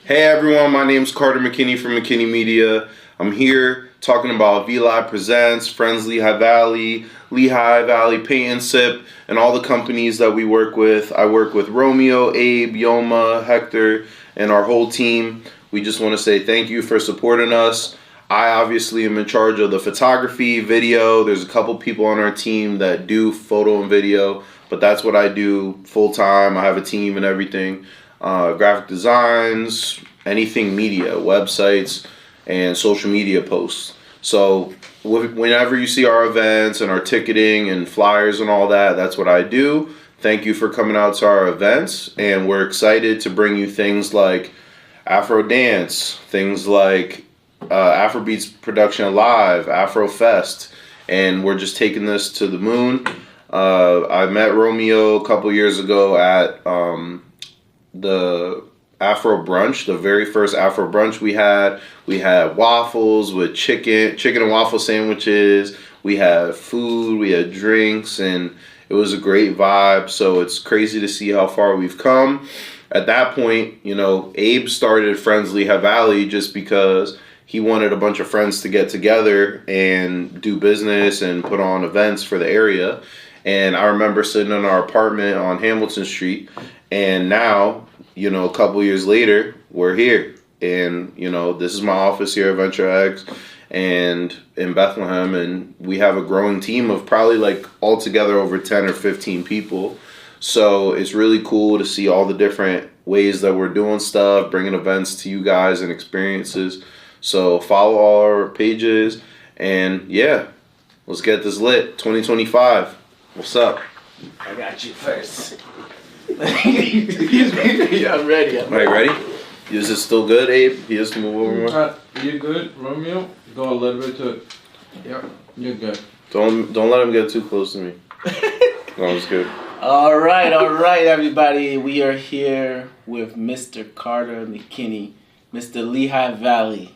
Hey everyone, my name's Carter McKinney from McKinney Media. I'm here talking about Vlive Presents, Friends Lehigh Valley Paint and Sip, and all the companies that we work with. I work with Romeo, Abe, Yoma, Hector, and our whole team. We just want to say thank you for supporting us. I obviously am in charge of the photography, video. There's a couple people on our team that do photo and video, but that's what I do full time. I have a team and everything. Graphic designs, anything media, websites, and social media posts. So whenever you see our events and our ticketing and flyers and all that, that's what I do. Thank you for coming out to our events, and we're excited to bring you things like Afro Dance, things like Afrobeats Production Live, Afro Fest, and we're just taking this to the moon. I met Romeo a couple years ago at the Afro brunch, the very first Afro brunch we had. We had waffles with chicken and waffle sandwiches. We had food, we had drinks, and it was a great vibe. So it's crazy to see how far we've come. At that point, Abe started Friends Lehigh Valley just because he wanted a bunch of friends to get together and do business and put on events for the area. And I remember sitting in our apartment on Hamilton Street, and now, a couple years later, we're here. And, this is my office here at Venture X and in Bethlehem, and we have a growing team of probably altogether over 10 or 15 people. So it's really cool to see all the different ways that we're doing stuff, bringing events to you guys and experiences. So follow all our pages, and yeah, let's get this lit. 2025. What's up? I got you first. Excuse me, I'm ready. All right, ready? Is it still good, Abe? He has to move over more. You good, Romeo? Go a little bit to it. Yeah, you're good. Don't let him get too close to me. No, it's good. All right, everybody. We are here with Mr. Carter McKinney, Mr. Lehigh Valley,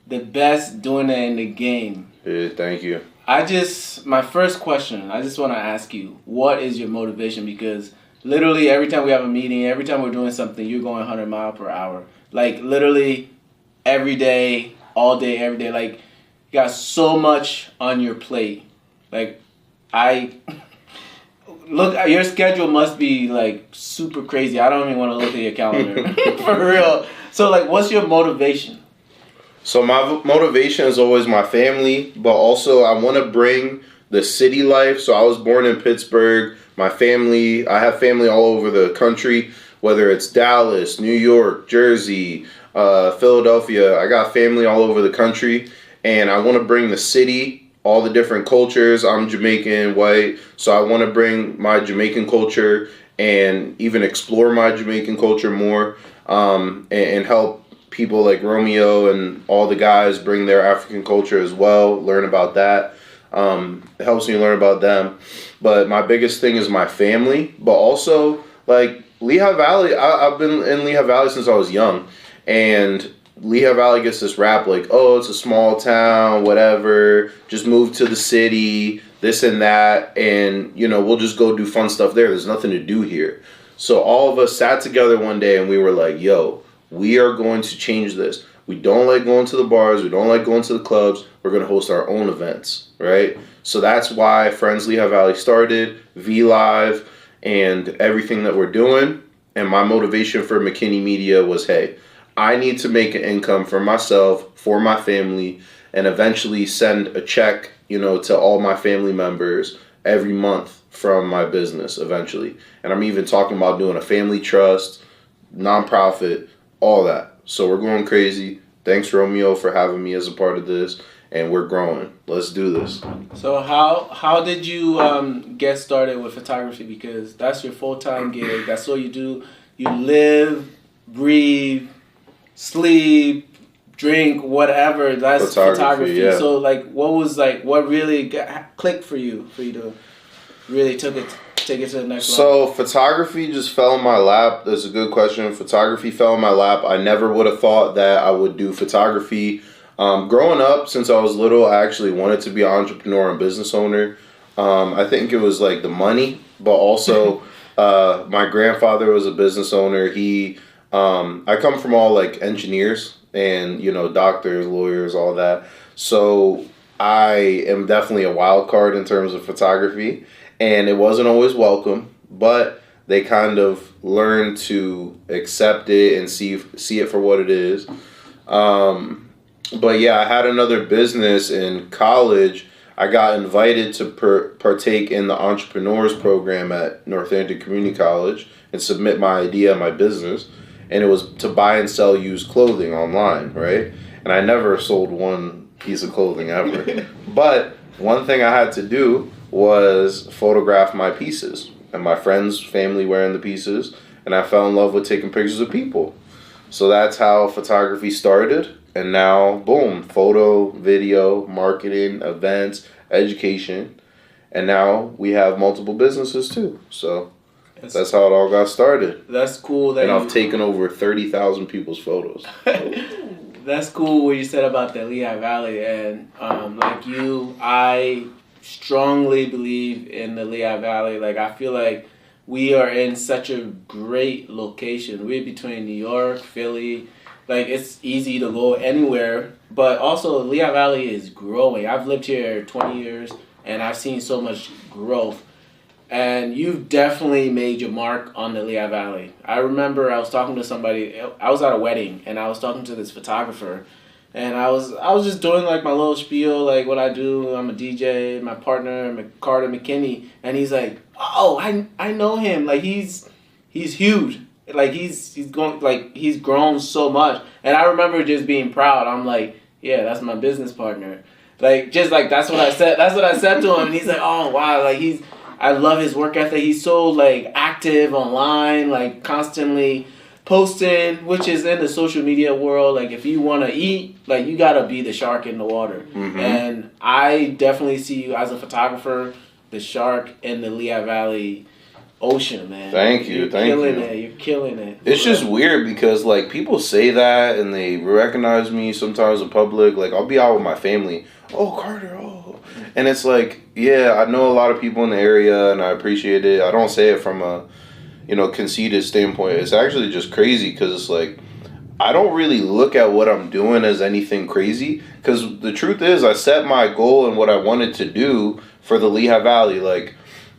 the best doing it in the game. Yeah, thank you. My first question, I just want to ask you, what is your motivation? Because literally every time we have a meeting, every time we're doing something, you're going 100 miles per hour. Literally every day, all day, every day. You got so much on your plate. Look, your schedule must be super crazy. I don't even want to look at your calendar. For real. So what's your motivation? So my motivation is always my family, but also I want to bring the city life. So I was born in Pittsburgh. My family, I have family all over the country, whether it's Dallas, New York, Jersey, Philadelphia. I got family all over the country, and I want to bring the city, all the different cultures. I'm Jamaican, white, so I want to bring my Jamaican culture and even explore my Jamaican culture more, and help people like Romeo and all the guys bring their African culture as well, learn about that. It helps me learn about them. But my biggest thing is my family, but also Lehigh Valley. I've been in Lehigh Valley since I was young, and Lehigh Valley gets this rap oh, it's a small town, whatever, just move to the city, this and that, and we'll just go do fun stuff there. There's nothing to do here. So all of us sat together one day and we were like, yo, we are going to change this. We don't like going to the bars. We don't like going to the clubs. We're going to host our own events, right? So that's why Friends Lehigh Valley started, Vlive, and everything that we're doing. And my motivation for McKinney Media was, hey, I need to make an income for myself, for my family, and eventually send a check, to all my family members every month from my business eventually. And I'm even talking about doing a family trust, nonprofit, all that. So we're going crazy. Thanks, Romeo, for having me as a part of this, and we're growing. Let's do this. So how did you get started with photography? Because that's your full-time gig. That's what you do. You live, breathe, sleep, drink, whatever. That's photography. Yeah. So what really clicked for you to really take it to the next level? So photography just fell in my lap. That's a good question. Photography fell in my lap. I never would have thought that I would do photography. Growing up, since I was little, I actually wanted to be an entrepreneur and business owner. I think it was the money, but also my grandfather was a business owner. He I come from all like engineers and, you know, doctors, lawyers, all that. So I am definitely a wild card in terms of photography, and it wasn't always welcome, but they kind of learned to accept it and see it for what it is. But yeah, I had another business in college. I got invited to partake in the entrepreneurs program at Northampton Community College and submit my idea, my business, and it was to buy and sell used clothing online, right? And I never sold one piece of clothing ever. But one thing I had to do was photograph my pieces and my friends' family wearing the pieces, and I fell in love with taking pictures of people. So that's how photography started, and now, boom, photo, video, marketing, events, education, and now we have multiple businesses too. So that's how it all got started. That's cool. And I've taken over 30,000 people's photos. That's cool what you said about the Lehigh Valley, and like you, I strongly believe in the Lehigh Valley. Like, I feel like we are in such a great location. We're between New York, Philly. Like, it's easy to go anywhere, but also Lehigh Valley is growing. I've lived here 20 years, and I've seen so much growth. And you've definitely made your mark on the Lehigh Valley. I remember I was talking to somebody. I was at a wedding, and I was talking to this photographer, and I was just doing like my little spiel, like what I do. I'm a DJ. My partner, Carter McKinney, and he's like, "Oh, I know him. Like he's huge. Like he's grown so much." And I remember just being proud. I'm like, "Yeah, that's my business partner." Like, just like that's what I said. That's what I said to him, and he's like, "Oh wow, like I love his work ethic. He's so like active online, like constantly posting, which is in the social media world. Like if you want to eat, like you gotta be the shark in the water." Mm-hmm. And I definitely see you as a photographer, the shark in the Lehigh Valley ocean, man. Thank you. You're killing it. It's just weird because like people say that and they recognize me sometimes in public. Like I'll be out with my family. "Oh, Carter, oh." And it's like, yeah, I know a lot of people in the area and I appreciate it. I don't say it from a, conceited standpoint. It's actually just crazy because it's like, I don't really look at what I'm doing as anything crazy, because the truth is I set my goal and what I wanted to do for the Lehigh Valley. Like,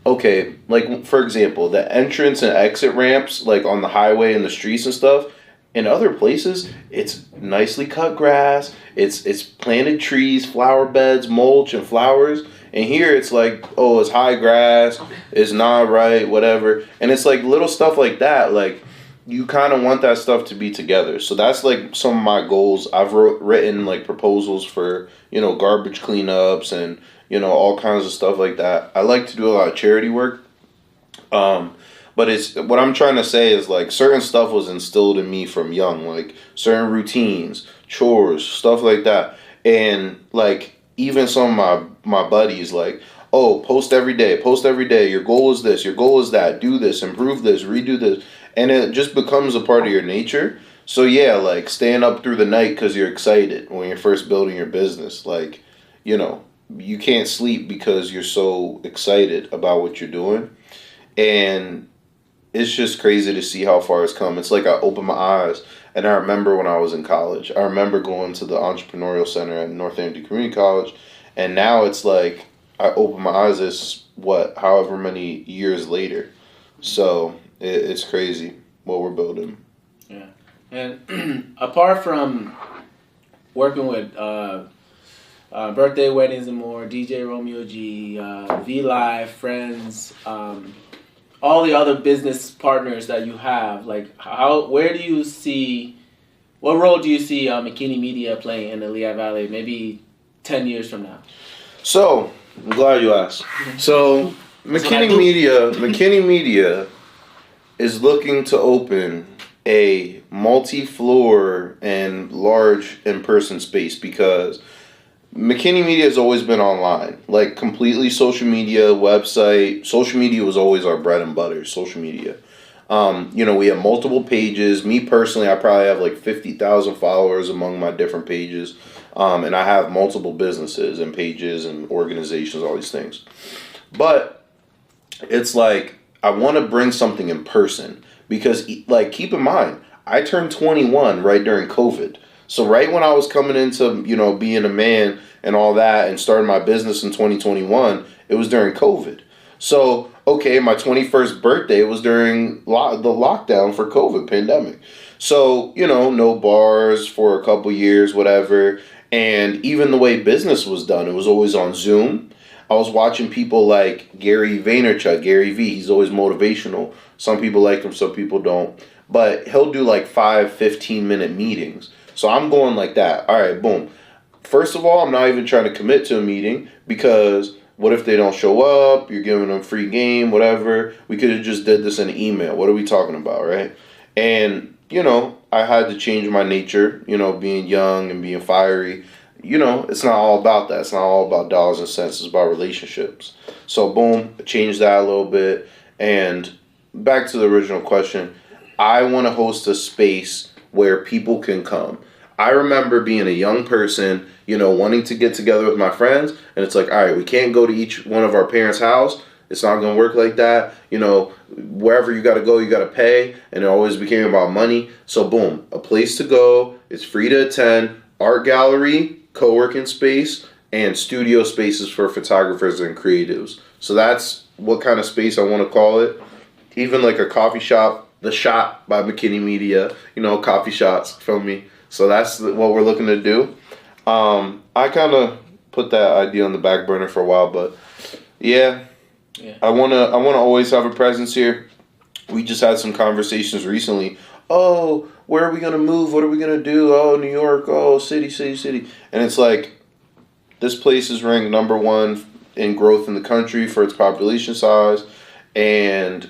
okay, like for example, the entrance and exit ramps, like on the highway and the streets and stuff, in other places, it's nicely cut grass, it's planted trees, flower beds, mulch, and flowers. And here it's like, oh, it's high grass, it's not right, whatever. And it's like little stuff like that. Like, you kind of want that stuff to be together. So that's like some of my goals. I've written like proposals for, garbage cleanups and, all kinds of stuff like that. I like to do a lot of charity work. But it's what I'm trying to say is like certain stuff was instilled in me from young, like certain routines, chores, stuff like that. And like even some of my buddies like, "Oh, post every day. Your goal is this, your goal is that. Do this, improve this, redo this." And it just becomes a part of your nature. So yeah, like staying up through the night because you're excited when you're first building your business. Like, you can't sleep because you're so excited about what you're doing. And it's just crazy to see how far it's come. It's like I opened my eyes, and I remember when I was in college. I remember going to the entrepreneurial center at Northampton Community College, and now it's like I open my eyes however many years later. So it's crazy what we're building. Yeah, and apart from working with birthday weddings and more, DJ Romeo G, Vlive Friends, all the other business partners that you have, like what role do you see McKinney Media playing in the Lehigh Valley maybe 10 years from now? So, I'm glad you asked. So, McKinney Media is looking to open a multi-floor and large in-person space because McKinney Media has always been online, like completely social media, website. Social media was always our bread and butter, social media. We have multiple pages. Me personally, I probably have like 50,000 followers among my different pages. And I have multiple businesses and pages and organizations, all these things. But it's like, I want to bring something in person because, like, keep in mind, I turned 21 right during COVID. So right when I was coming into, being a man and all that and starting my business in 2021, it was during COVID. So, okay, my 21st birthday was during the lockdown for COVID pandemic. So, no bars for a couple years, whatever. And even the way business was done, it was always on Zoom. I was watching people like Gary Vaynerchuk, Gary V. He's always motivational. Some people like him, some people don't. But he'll do like 15-minute meetings. So I'm going like that. All right, boom. First of all, I'm not even trying to commit to a meeting because what if they don't show up? You're giving them free game, whatever. We could have just did this in an email. What are we talking about, right? And, I had to change my nature, being young and being fiery. It's not all about that. It's not all about dollars and cents. It's about relationships. So, boom, I changed that a little bit. And back to the original question, I want to host a space where people can come. I remember being a young person, wanting to get together with my friends. And it's like, all right, we can't go to each one of our parents' house. It's not going to work like that. Wherever you got to go, you got to pay. And it always became about money. So, boom, a place to go. It's free to attend. Art gallery, co-working space, and studio spaces for photographers and creatives. So that's what kind of space I want to call it. Even like a coffee shop, The Shop by McKinney Media, coffee shops, feel me? So that's what we're looking to do. I kind of put that idea on the back burner for a while, but yeah. I wanna always have a presence here. We just had some conversations recently. Oh, where are we gonna move? What are we gonna do? Oh, New York. Oh, city. And it's like, this place is ranked number 1 in growth in the country for its population size, and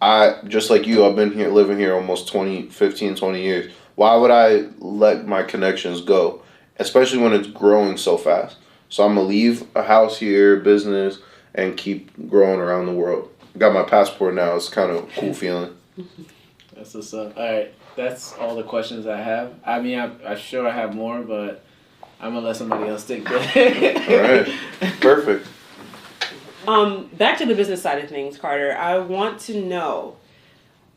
I, just like you, I've been here, living here almost 15, 20 years. Why would I let my connections go? Especially when it's growing so fast. So I'm going to leave a house here, business, and keep growing around the world. Got my passport now. It's kind of a cool feeling. That's what's up. All right. That's all the questions I have. I mean, I'm sure I have more, but I'm going to let somebody else take that. All right. Perfect. Back to the business side of things, Carter. I want to know,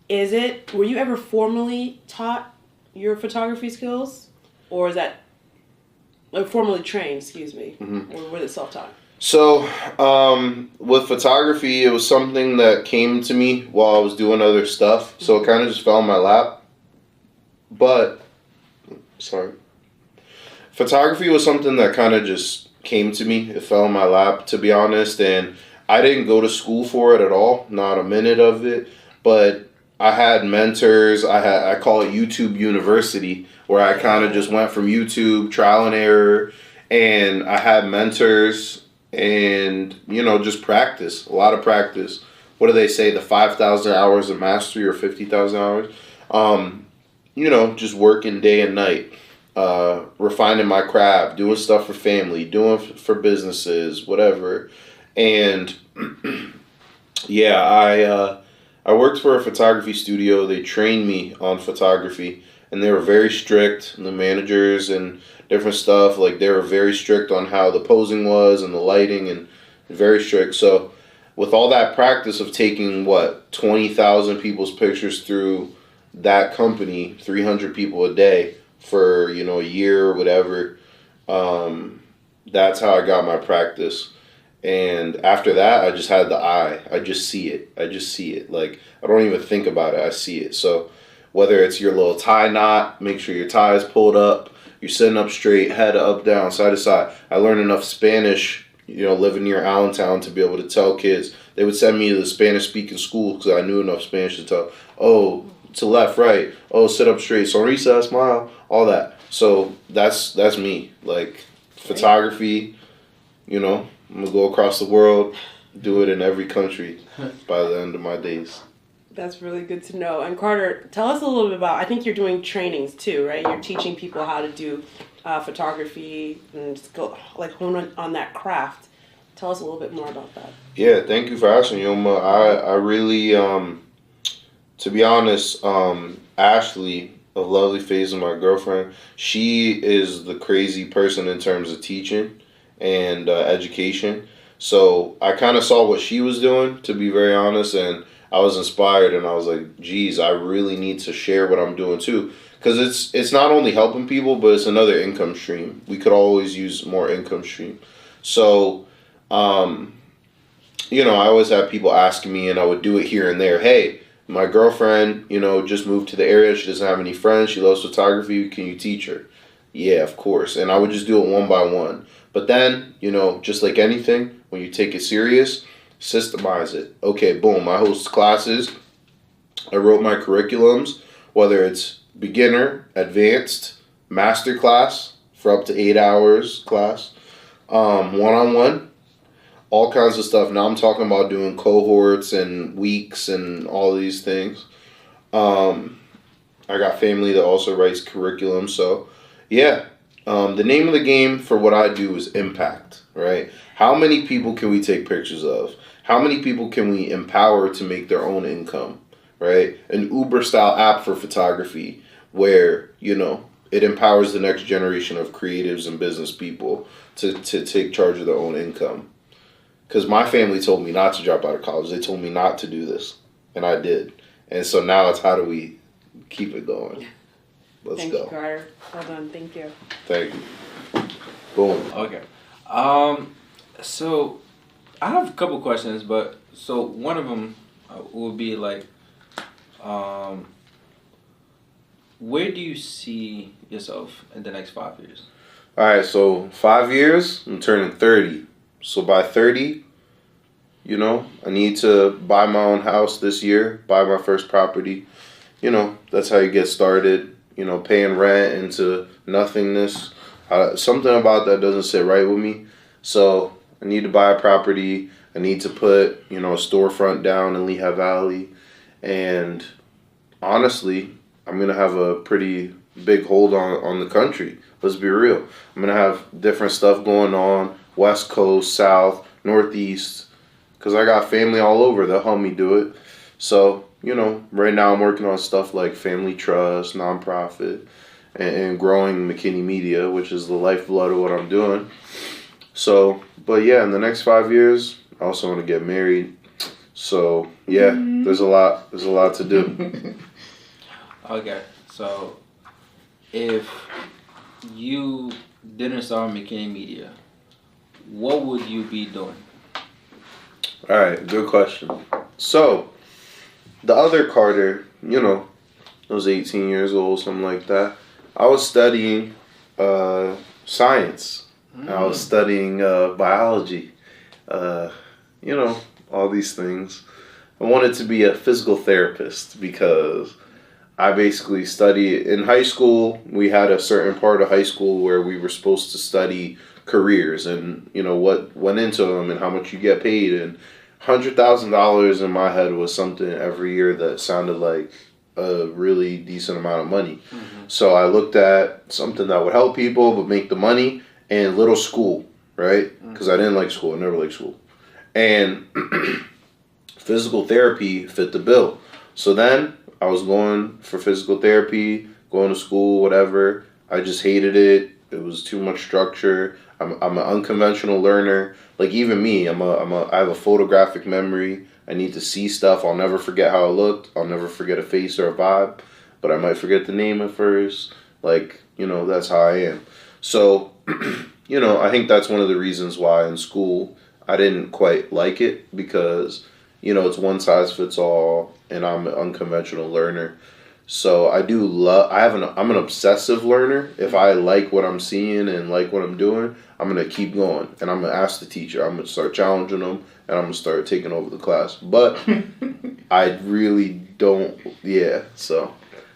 were you ever formally taught your photography skills? Or is that, formally trained, excuse me? Mm-hmm. Or was it self-taught? So, with photography, it was something that came to me while I was doing other stuff. So it kind of just fell in my lap. But, photography was something that kind of just came to me. It fell in my lap, to be honest. And I didn't go to school for it at all. Not a minute of it. But I had mentors. I call it YouTube University, where I kind of just went from YouTube, trial and error. And I had mentors. And, just practice, a lot of practice. What do they say, the 5,000 hours of mastery or 50,000 hours? Just working day and night, refining my craft, doing stuff for family, doing for businesses, whatever. And, I worked for a photography studio. They trained me on photography, and they were very strict, the managers and different stuff. Like, they were very strict on how the posing was and the lighting, and very strict. So with all that practice of taking 20,000 people's pictures through that company, 300 people a day for, a year or whatever, that's how I got my practice. And after that, I just had the eye. I just see it. Like, I don't even think about it. I see it. So whether it's your little tie knot, make sure your tie is pulled up, you're sitting up straight, head up, down, side to side. I learned enough Spanish, living near Allentown, to be able to tell kids. They would send me to the Spanish-speaking school because I knew enough Spanish to tell, oh, to left, right, oh, sit up straight, sonrisa, smile, all that. So that's me. Like, photography, I'm going to go across the world, do it in every country by the end of my days. That's really good to know. And Carter, tell us a little bit about, I think you're doing trainings too, right? You're teaching people how to do photography and just go, hone on that craft. Tell us a little bit more about that. Yeah, thank you for asking, Yoma. I really, to be honest, Ashley of Lovely Face, my girlfriend, she is the crazy person in terms of teaching and education. So I kind of saw what she was doing, to be very honest, and I was inspired, and I was like, geez, I really need to share what I'm doing too. Because it's not only helping people, but it's another income stream. We could always use more income stream. So, you know, I always have people asking me, and I would do it here and there. Hey, my girlfriend, you know, just moved to the area. She doesn't have any friends. She loves photography. Can you teach her? Yeah, of course. And I would just do it one by one. But then, you know, just like anything, when you take it serious, systemize it. Okay, boom, I host classes. I wrote my curriculums, whether it's beginner, advanced, master class for up to 8 hours class, one-on-one, all kinds of stuff. Now I'm talking about doing cohorts and weeks and all these things. I got family that also writes curriculum. So, yeah, the name of the game for what I do is impact, right? How many people can we take pictures of? How many people can we empower to make their own income, right? An Uber-style app for photography where, you know, it empowers the next generation of creatives and business people to take charge of their own income. Because my family told me not to drop out of college. They told me not to do this, and I did. And so now it's how do we keep it going? Let's Thank go. you, Carter. Well done. Thank you. Thank you. Boom. Okay. So I have a couple questions, but so one of them will be like, where do you see yourself in the next 5 years? All right, so 5 years, I'm turning 30. So by 30, you know, I need to buy my own house this year, buy my first property. You know, that's how you get started. You know, paying rent into nothingness. Something about that doesn't sit right with me. So I need to buy a property. I need to put, you know, a storefront down in Lehigh Valley. And honestly, I'm going to have a pretty big hold on the country. Let's be real. I'm going to have different stuff going on. West Coast, South, Northeast. Because I got family all over. They'll help me do it. So, you know, right now I'm working on stuff like family trust, nonprofit, and growing McKinney Media, which is the lifeblood of what I'm doing. So, but yeah, in the next 5 years, I also want to get married. So, yeah, there's a lot to do. Okay, so if you didn't start McKinney Media, what would you be doing? All right, good question. So, the other Carter, you know, I was 18 years old, something like that. I was studying science. I was studying biology. You know, all these things. I wanted to be a physical therapist because I basically studied in high school. We had a certain part of high school where we were supposed to study careers and, you know, what went into them and how much you get paid. And $100,000 in my head was something every year that sounded like a really decent amount of money. So I looked at something that would help people but make the money and little school, right? Because I didn't like school. I never liked school. And physical therapy fit the bill. So then I was going for physical therapy, going to school, whatever. I just hated it. It was too much structure. I'm an unconventional learner. Like even me, I have a photographic memory. I need to see stuff. I'll never forget how it looked. I'll never forget a face or a vibe, but I might forget the name at first. Like, you know, that's how I am. So, you know, I think that's one of the reasons why in school I didn't quite like it because, you know, it's one size fits all and I'm an unconventional learner. So I do love, I'm an obsessive learner. If I like what I'm seeing and like what I'm doing, I'm going to keep going. And I'm going to ask the teacher. I'm going to start challenging them and I'm going to start taking over the class. But I really don't, yeah. So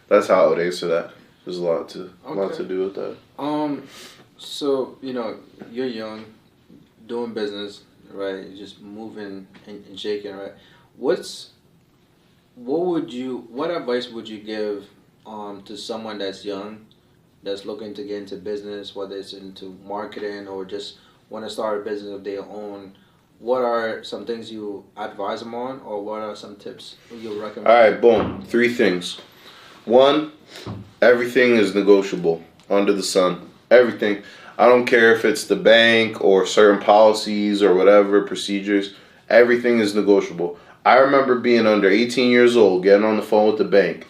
that's how I would answer that. There's a lot to do with that. So, you know, you're young, doing business, right? You're just moving and shaking, right? What advice would you give to someone that's young, that's looking to get into business, whether it's into marketing or just want to start a business of their own? What are some things you advise them on, or what are some tips you recommend? All right, boom. 3 things. 1, everything is negotiable under the sun. Everything. I don't care if it's the bank or certain policies or whatever procedures. Everything is negotiable. I remember being under 18 years old, getting on the phone with the bank.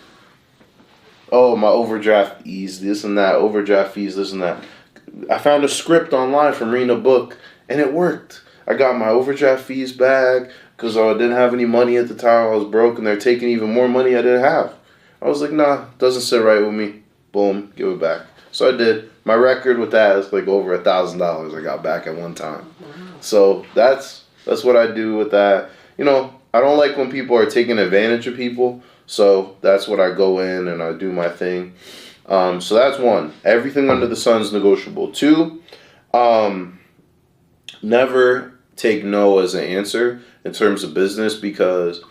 Oh, my overdraft fees, this and that. Overdraft fees, this and that. I found a script online from reading a book, and it worked. I got my overdraft fees back because I didn't have any money at the time. I was broke, and they're taking even more money I didn't have. I was like, nah, doesn't sit right with me. Boom, give it back. So I did. My record with that is like over $1,000 I got back at one time. Wow. So that's what I do with that. You know, I don't like when people are taking advantage of people. So that's what I go in and I do my thing. So that's one. Everything under the sun is negotiable. Two, never take no as an answer in terms of business, because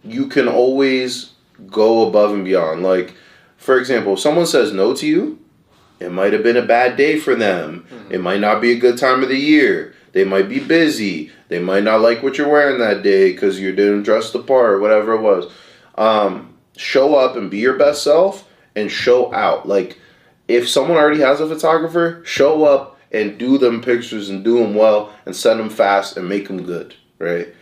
you can always go above and beyond. Like, for example, if someone says no to you, it might have been a bad day for them. Mm-hmm. It might not be a good time of the year. They might be busy. They might not like what you're wearing that day because you didn't dress the part or whatever it was. Show up and be your best self and show out. Like, if someone already has a photographer, show up and do them pictures and do them well and send them fast and make them good, right?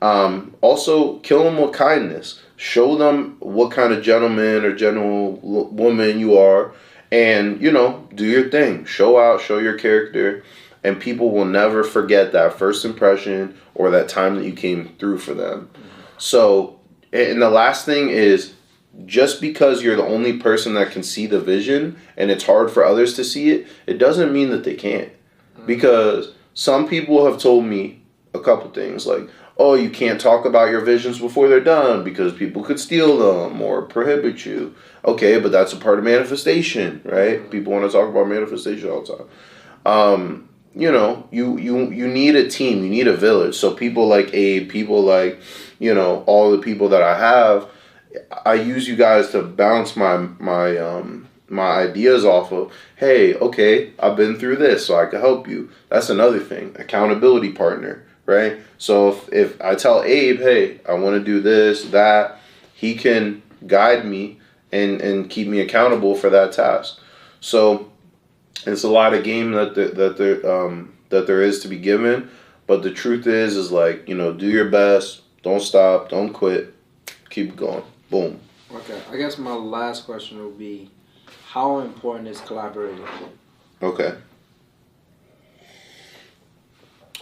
Also, kill them with kindness. Show them what kind of gentleman or gentlewoman you are, and, you know, do your thing. Show out, show your character, and people will never forget that first impression or that time that you came through for them. So, and the last thing is, just because you're the only person that can see the vision and it's hard for others to see it, it doesn't mean that they can't. Because some people have told me a couple things like, oh, you can't talk about your visions before they're done because people could steal them or prohibit you. Okay, but that's a part of manifestation, right? People want to talk about manifestation all the time. You know, you need a team, you need a village. So people like Abe, people like, you know, all the people that I have, I use you guys to bounce my ideas off of. Hey, okay, I've been through this, so I can help you. That's another thing, accountability partner, right? So if I tell Abe, hey, I want to do this, that, he can guide me and keep me accountable for that task. So it's a lot of game that there is to be given, but the truth is like, you know, do your best, don't stop, don't quit, keep going. Boom. Okay, I guess my last question would be, how important is collaborating? Okay.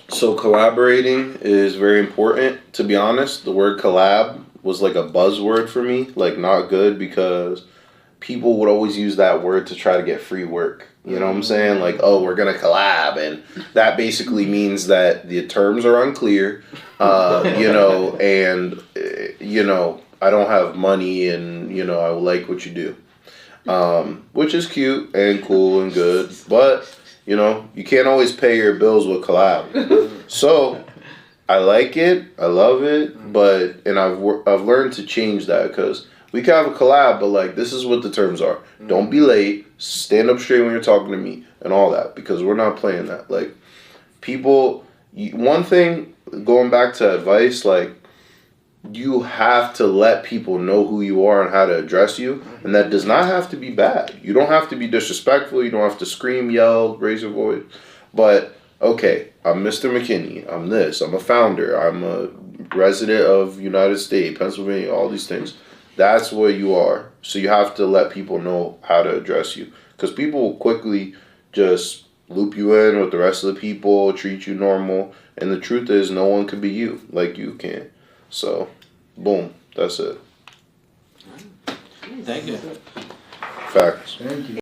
So collaborating is very important. To be honest, the word collab was like a buzzword for me, like not good, because people would always use that word to try to get free work. You know what I'm saying? Like, oh, we're going to collab. And that basically means that the terms are unclear, you know, and, you know, I don't have money and, you know, I like what you do. Which is cute and cool and good. But, you know, you can't always pay your bills with collab. So I like it. I love it. But, and I've learned to change that, because we can have a collab, but like, this is what the terms are. Don't be late. Stand up straight when you're talking to me and all that, because we're not playing that. Like, people, one thing, going back to advice, like, you have to let people know who you are and how to address you. And that does not have to be bad. You don't have to be disrespectful. You don't have to scream, yell, raise your voice. But, okay, I'm Mr. McKinney. I'm this. I'm a founder. I'm a resident of United States, Pennsylvania, all these things. That's what you are. So you have to let people know how to address you. Because people will quickly just loop you in with the rest of the people, treat you normal. And the truth is, no one can be you like you can. So, boom, that's it. Thank you. Facts. Thank you.